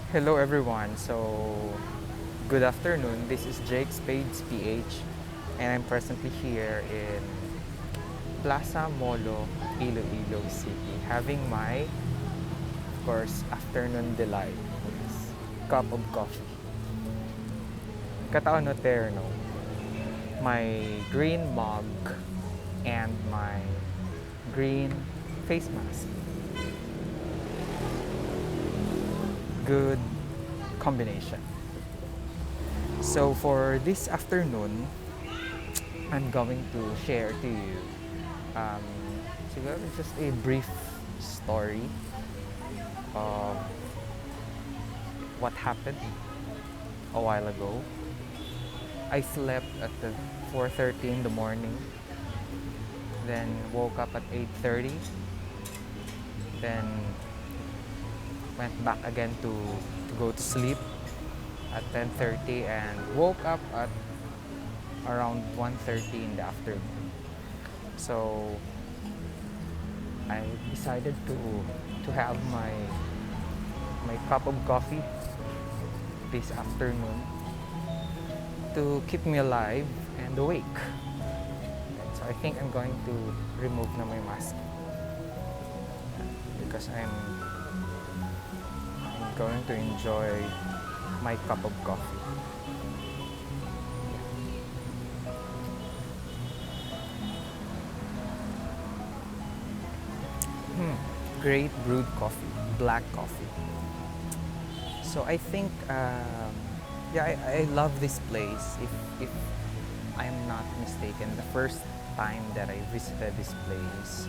Hello everyone. Good afternoon. This is Jake Spades PH, and I'm presently here in Plaza Molo, Iloilo City, having my, of course, afternoon delight, yes, cup of coffee. Kataon no terno, my green mug and my green face mask. Good combination. So for this afternoon, I'm going to share to you um, siguro just a brief story of what happened a while ago. I slept at the 4:30 in the morning, then woke up at 8:30, then went back again to go to sleep at 10:30 and woke up at around 1:30 in the afternoon. So I decided to have my cup of coffee this afternoon to keep me alive and awake. So I think I'm going to remove na my mask because I'm going to enjoy my cup of coffee. Great brewed coffee, black coffee. So I think, yeah, I love this place. If I'm not mistaken, the first time that I visited this place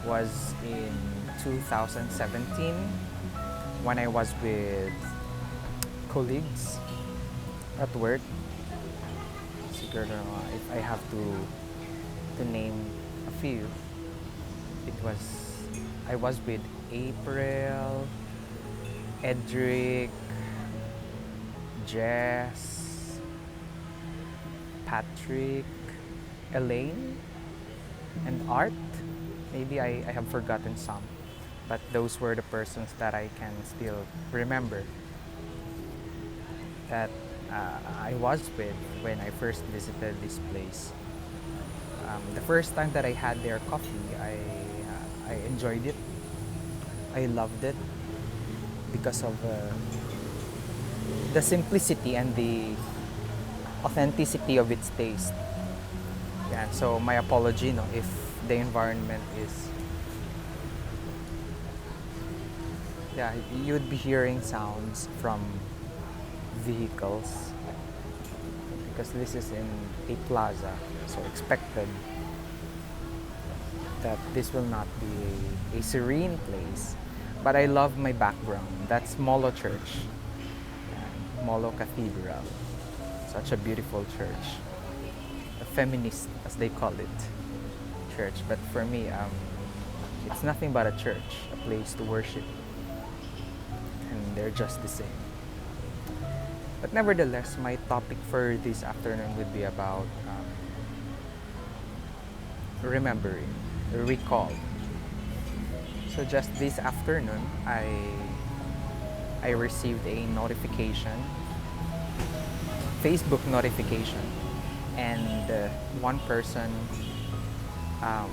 was in 2017 when I was with colleagues at work. Siguro, if I have to name a few, it was I was with April, Edric, Jess, Patrick, Elaine, and Art. Maybe I have forgotten some, but those were the persons that I can still remember that I was with when I first visited this place. The first time that I had their coffee, I enjoyed it. I loved it because of the simplicity and the authenticity of its taste. Yeah, and so my apology, no, if the environment is, yeah, you'd be hearing sounds from vehicles because this is in a plaza, so expected that this will not be a serene place. But I love my background. That's Molo Church, Molo Cathedral. Such a beautiful church, a feminist, as they call it, church. But for me, it's nothing but a church, a place to worship, and they're just the same. But nevertheless, my topic for this afternoon would be about remembering, recall. So just this afternoon, I received a notification, Facebook notification, and one person um,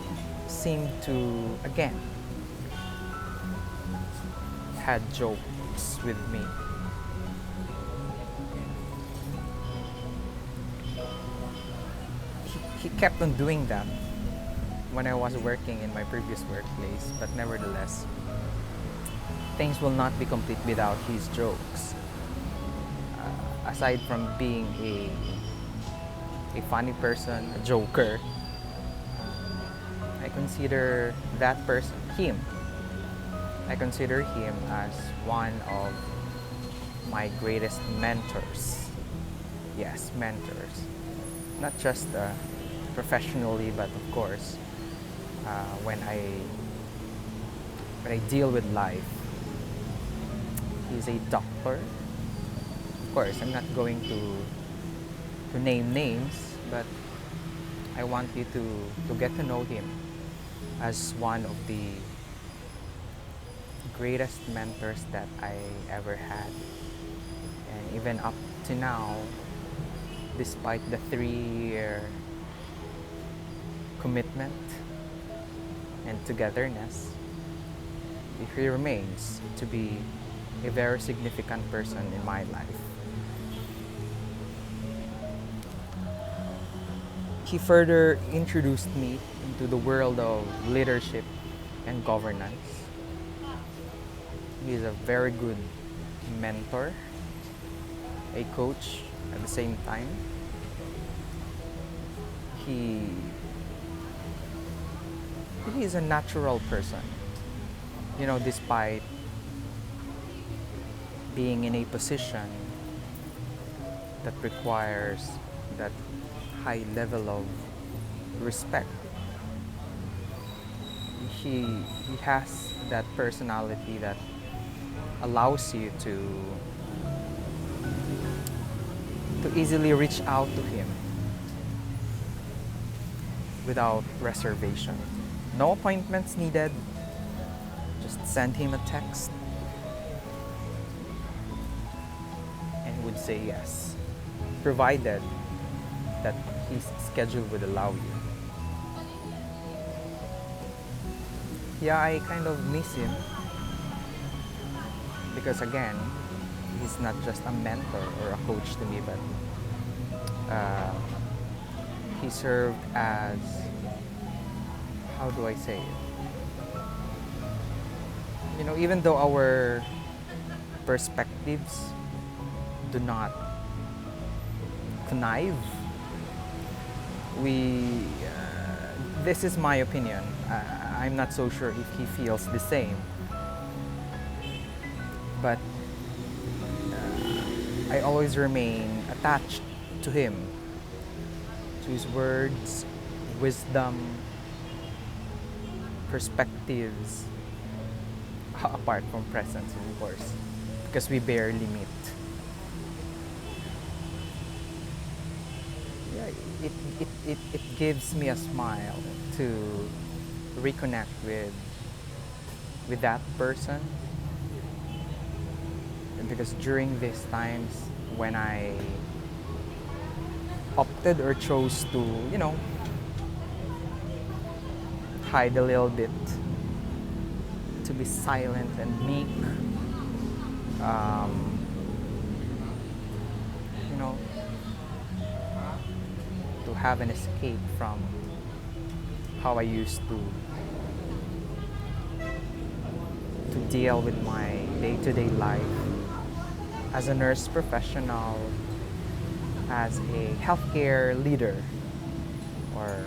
seemed to again had jokes with me. He kept on doing that when I was working in my previous workplace, but nevertheless, things will not be complete without his jokes. Aside from being a funny person, a joker, I consider that person, him, I consider him as one of my greatest mentors. Yes, mentors. Not just professionally, but of course, when I deal with life. He's a doctor. Of course, I'm not going to name names, but I want you to get to know him as one of the greatest mentors that I ever had. And even up to now, despite the 3-year commitment and togetherness, he remains to be a very significant person in my life. He further introduced me into the world of leadership and governance. He is a very good mentor, a coach at the same time. He is a natural person. You know, despite being in a position that requires that high level of respect, he has that personality that allows you to easily reach out to him without reservation. No appointments needed. Just send him a text and he would say yes, provided that his schedule would allow you. Yeah, I kind of miss him because again, he's not just a mentor or a coach to me, but he served as, how do I say it? You know, even though our perspectives do not connive, this is my opinion. I'm not so sure if he feels the same. But I always remain attached to him, to his words, wisdom, perspectives, apart from presence, of course, because we barely meet. Yeah, it gives me a smile to reconnect with that person. And because during these times when I opted or chose to, you know, hide a little bit, to be silent and meek, you know, to have an escape from how I used to deal with my day-to-day life as a nurse professional, as a healthcare leader, or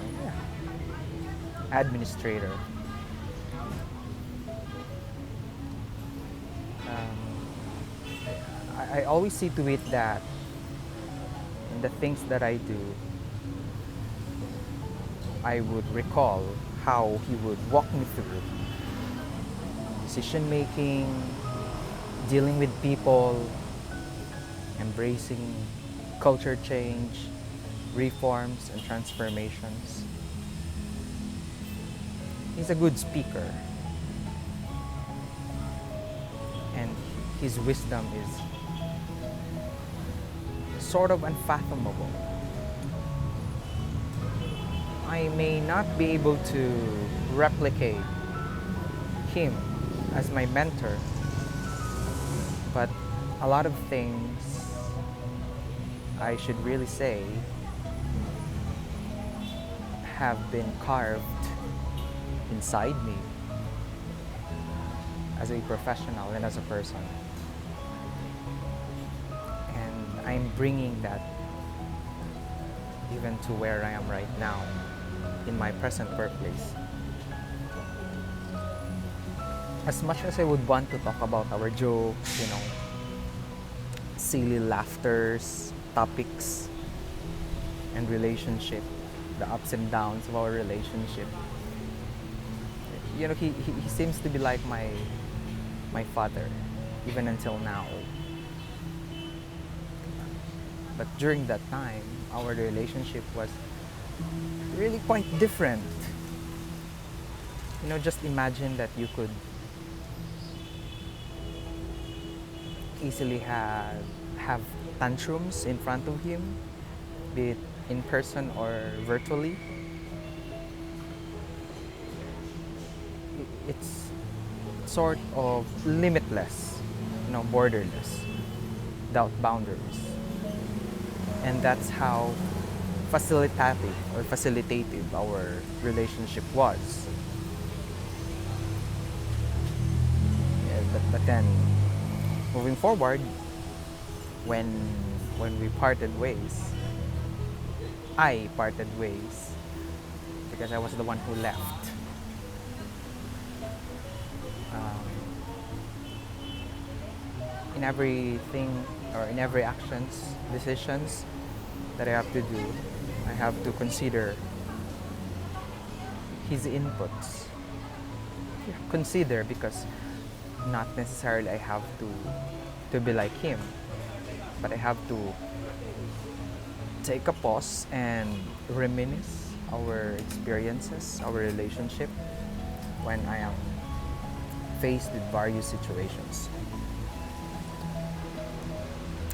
administrator. I always see to it that in the things that I do, I would recall how he would walk me through decision making, dealing with people, embracing culture change, reforms and transformations. He's a good speaker, and his wisdom is sort of unfathomable. I may not be able to replicate him as my mentor, but a lot of things, I should really say, have been carved inside me as a professional and as a person. And I'm bringing that even to where I am right now in my present workplace. As much as I would want to talk about our jokes, you know, silly laughters, topics, and relationship, the ups and downs of our relationship. You know, he seems to be like my father, even until now. But during that time, our relationship was really quite different. You know, just imagine that you could easily have tantrums in front of him, be it in person or virtually. It's sort of limitless, borderless, without boundaries. And that's how facilitative our relationship was. Yeah, but then moving forward, when we parted ways, I parted ways because I was the one who left. In everything or in every decisions that I have to do, I have to consider his inputs. Consider because not necessarily I have to be like him, but I have to take a pause and reminisce our experiences, our relationship when I am faced with various situations.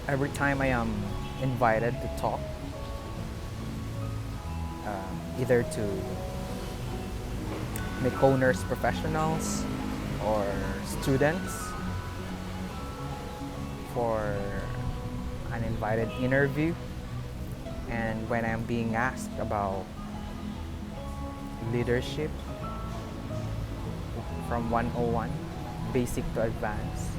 Every time I am invited to talk, either to Mykonos professionals or students for an invited interview, and when I'm being asked about leadership from 101, basic to advanced,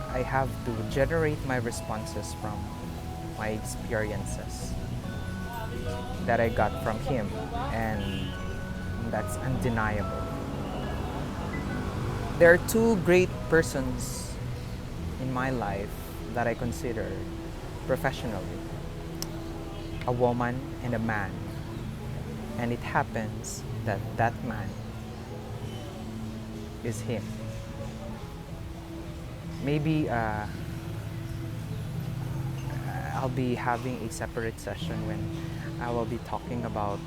I have to generate my responses from my experiences that I got from him, and that's undeniable. There are two great persons in my life that I consider professionally, a woman and a man. And it happens that that man is him. Maybe I'll be having a separate session when I will be talking about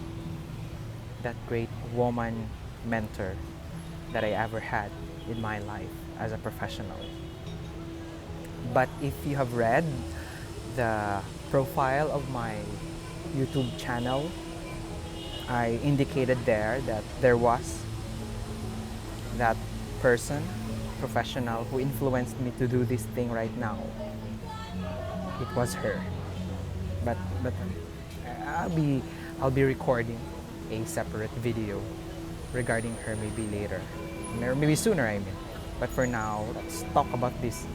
that great woman mentor that I ever had in my life as a professional. But if you have read the profile of my YouTube channel, I indicated there that there was that person, professional, who influenced me to do this thing right now. It was her. But I'll be recording a separate video regarding her maybe later. Maybe sooner, I mean. But for now, let's talk about this.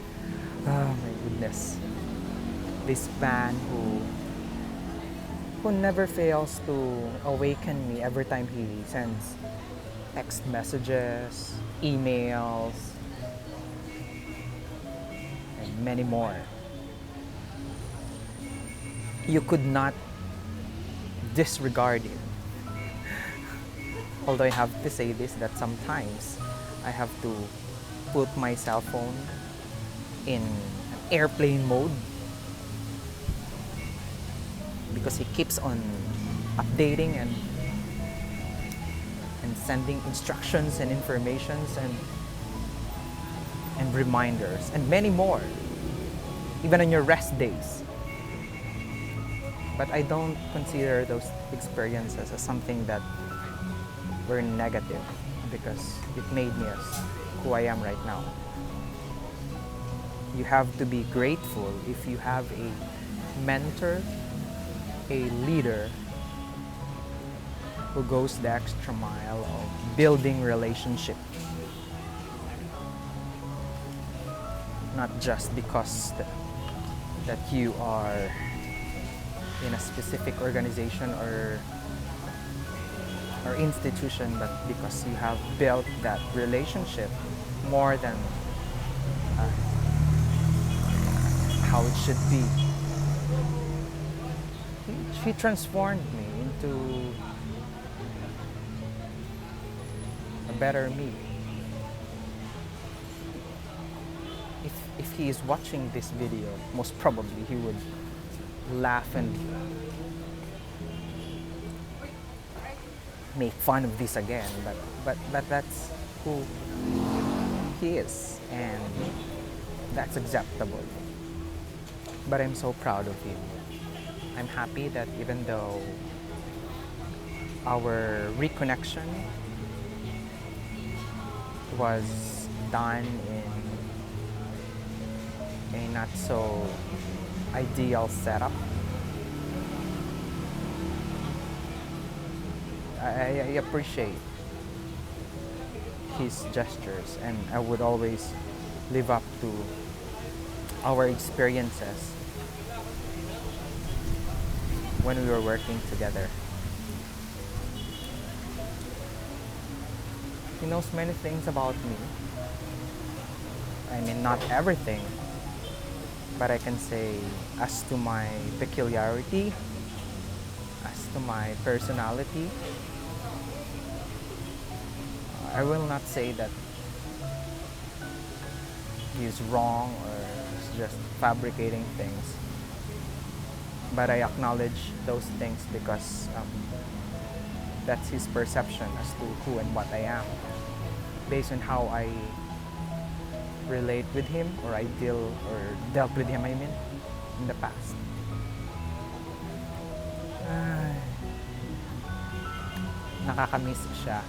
Oh my goodness. This man who never fails to awaken me every time he sends text messages, emails, and many more. You could not disregard it. Although I have to say this, that sometimes I have to put my cell phone in an airplane mode because he keeps on updating and sending instructions and informations and reminders and many more, even on your rest days. But I don't consider those experiences as something that were negative because it made me as who I am right now. You have to be grateful if you have a mentor, a leader who goes the extra mile of building relationship. Not just because that you are in a specific organization or institution, but because you have built that relationship more than how it should be. He transformed me into a better me. If he is watching this video, most probably he would laugh and make fun of this again, but that's who he is, and That's acceptable. But I'm so proud of him. I'm happy that even though our reconnection was done in a not so ideal setup, I appreciate his gestures, and I would always live up to our experiences when we were working together. He knows many things about me. I mean, not everything, but I can say as to my peculiarity, as to my personality, I will not say that he's wrong or he's just fabricating things. But I acknowledge those things because that's his perception as to who and what I am, based on how I relate with him or I dealt with him, I mean, in the past. Nakakamiss siya.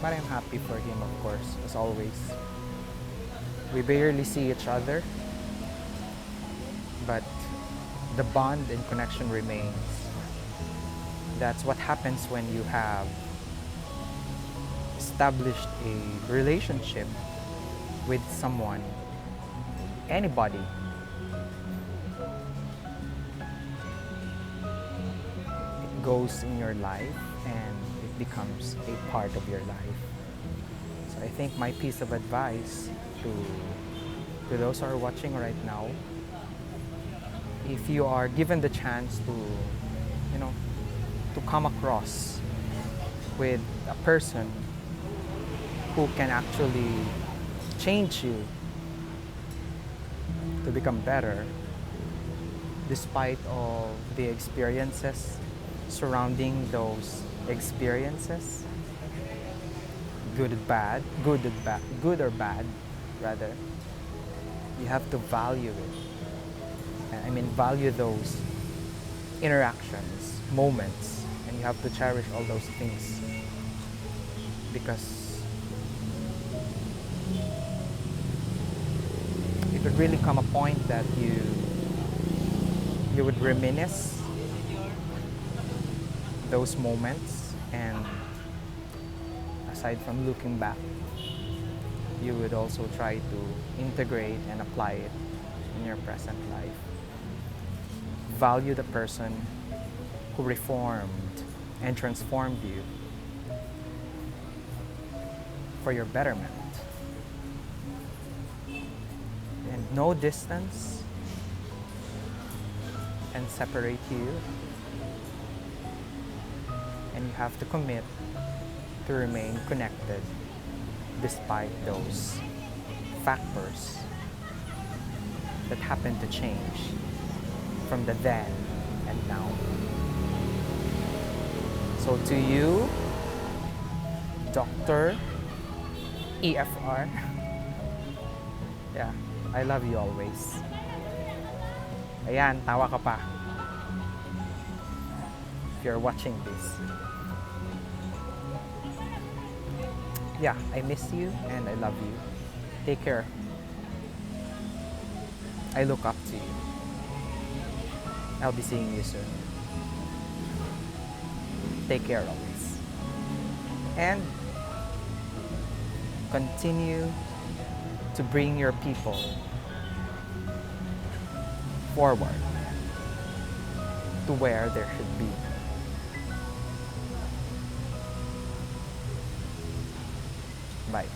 But I'm happy for him, of course, as always. We barely see each other, but the bond and connection remains. That's what happens when you have established a relationship with someone, anybody. It goes in your life and it becomes a part of your life. So I think my piece of advice to those who are watching right now, if you are given the chance to, to come across with a person who can actually change you to become better, despite of the experiences surrounding those experiences, good or bad, rather, you have to value it. I mean, value those interactions, moments, and you have to cherish all those things, because it would really come a point that you would reminisce those moments, and aside from looking back, you would also try to integrate and apply it in your present life. Value the person who reformed and transformed you for your betterment. And no distance can separate you, and you have to commit to remain connected despite those factors that happen to change from the then and now. So to you, Dr. EFR, yeah, I love you always. Ayan, tawa ka pa. If you're watching this. Yeah, I miss you and I love you. Take care. I look up to you. I'll be seeing you soon. Take care always. And continue to bring your people forward to where there should be. Bye.